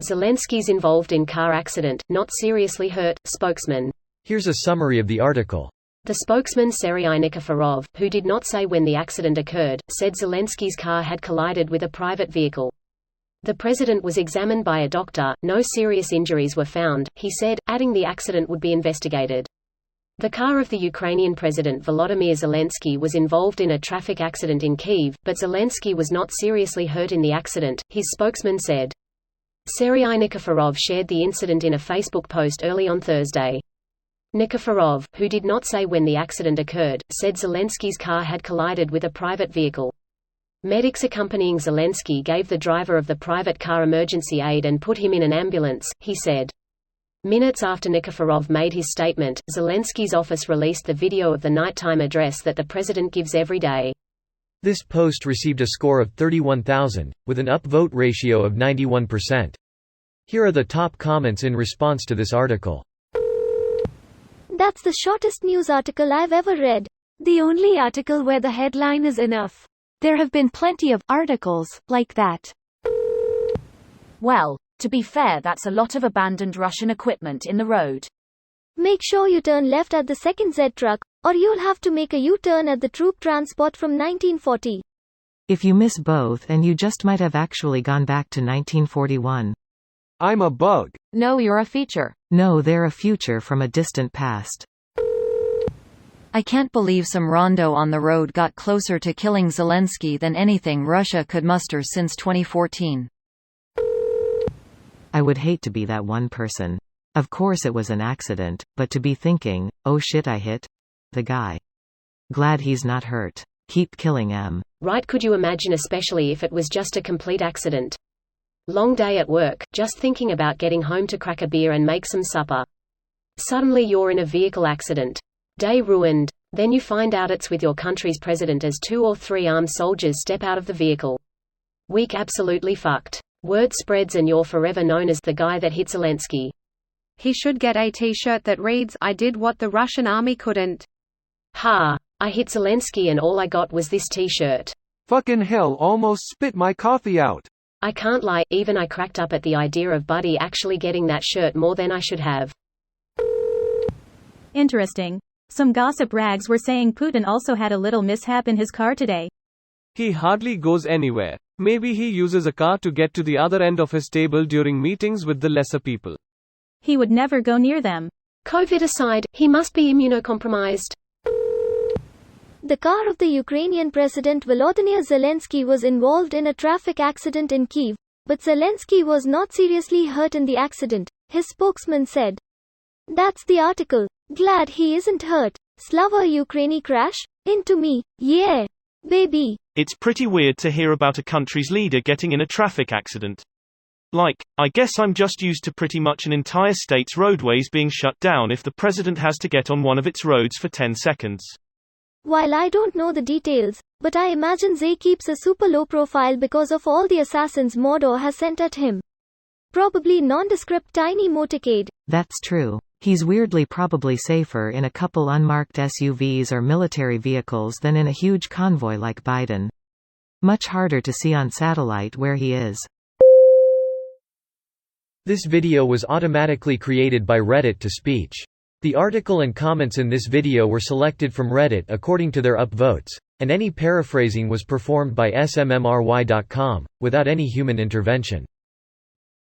Zelenskys involved in car accident, not seriously hurt, spokesman. Here's a summary of the article. The spokesman Serhiy Nikiforov, who did not say when the accident occurred, said Zelenskys' car had collided with a private vehicle. The president was examined by a doctor, no serious injuries were found, he said, adding the accident would be investigated. The car of the Ukrainian president Volodymyr Zelensky was involved in a traffic accident in Kyiv, but Zelensky was not seriously hurt in the accident, his spokesman said. Serhiy Nikiforov shared the incident in a Facebook post early on Thursday. Nikiforov, who did not say when the accident occurred, said Zelensky's car had collided with a private vehicle. Medics accompanying Zelensky gave the driver of the private car emergency aid and put him in an ambulance, he said. Minutes after Nikiforov made his statement, Zelensky's office released the video of the nighttime address that the president gives every day. This post received a score of 31,000, with an upvote ratio of 91%. Here are the top comments in response to this article. That's the shortest news article I've ever read. The only article where the headline is enough. There have been plenty of articles like that. Well, to be fair, that's a lot of abandoned Russian equipment in the road. Make sure you turn left at the second Z truck, or you'll have to make a U-turn at the troop transport from 1940. If you miss both, and you just might have actually gone back to 1941. I'm a bug. No, you're a feature. No, they're a future from a distant past. I can't believe some rondo on the road got closer to killing Zelensky than anything Russia could muster since 2014. I would hate to be that one person. Of course it was an accident, but to be thinking, oh shit, I hit the guy. Glad he's not hurt. Keep killing him. Right, could you imagine, especially if it was just a complete accident? Long day at work, just thinking about getting home to crack a beer and make some supper. Suddenly you're in a vehicle accident. Day ruined. Then you find out it's with your country's president as 2 or 3 armed soldiers step out of the vehicle. Week absolutely fucked. Word spreads and you're forever known as the guy that hit Zelensky. He should get a t-shirt that reads, "I did what the Russian army couldn't." Ha! I hit Zelensky and all I got was this t-shirt. Fucking hell, almost spit my coffee out. I can't lie, even I cracked up at the idea of Buddy actually getting that shirt more than I should have. Interesting. Some gossip rags were saying Putin also had a little mishap in his car today. He hardly goes anywhere. Maybe he uses a car to get to the other end of his table during meetings with the lesser people. He would never go near them. COVID aside, he must be immunocompromised. The car of the Ukrainian president Volodymyr Zelensky was involved in a traffic accident in Kyiv, but Zelensky was not seriously hurt in the accident, his spokesman said. That's the article. Glad he isn't hurt. Slava Ukraini crash? Into me. Yeah. Baby. It's pretty weird to hear about a country's leader getting in a traffic accident. Like, I guess I'm just used to pretty much an entire state's roadways being shut down if the president has to get on one of its roads for 10 seconds. While I don't know the details, but I imagine Zay keeps a super low profile because of all the assassins Mordor has sent at him. Probably nondescript tiny motorcade. That's true. He's weirdly probably safer in a couple unmarked SUVs or military vehicles than in a huge convoy like Biden. Much harder to see on satellite where he is. This video was automatically created by Reddit to speech. The article and comments in this video were selected from Reddit according to their upvotes, and any paraphrasing was performed by smmry.com, without any human intervention.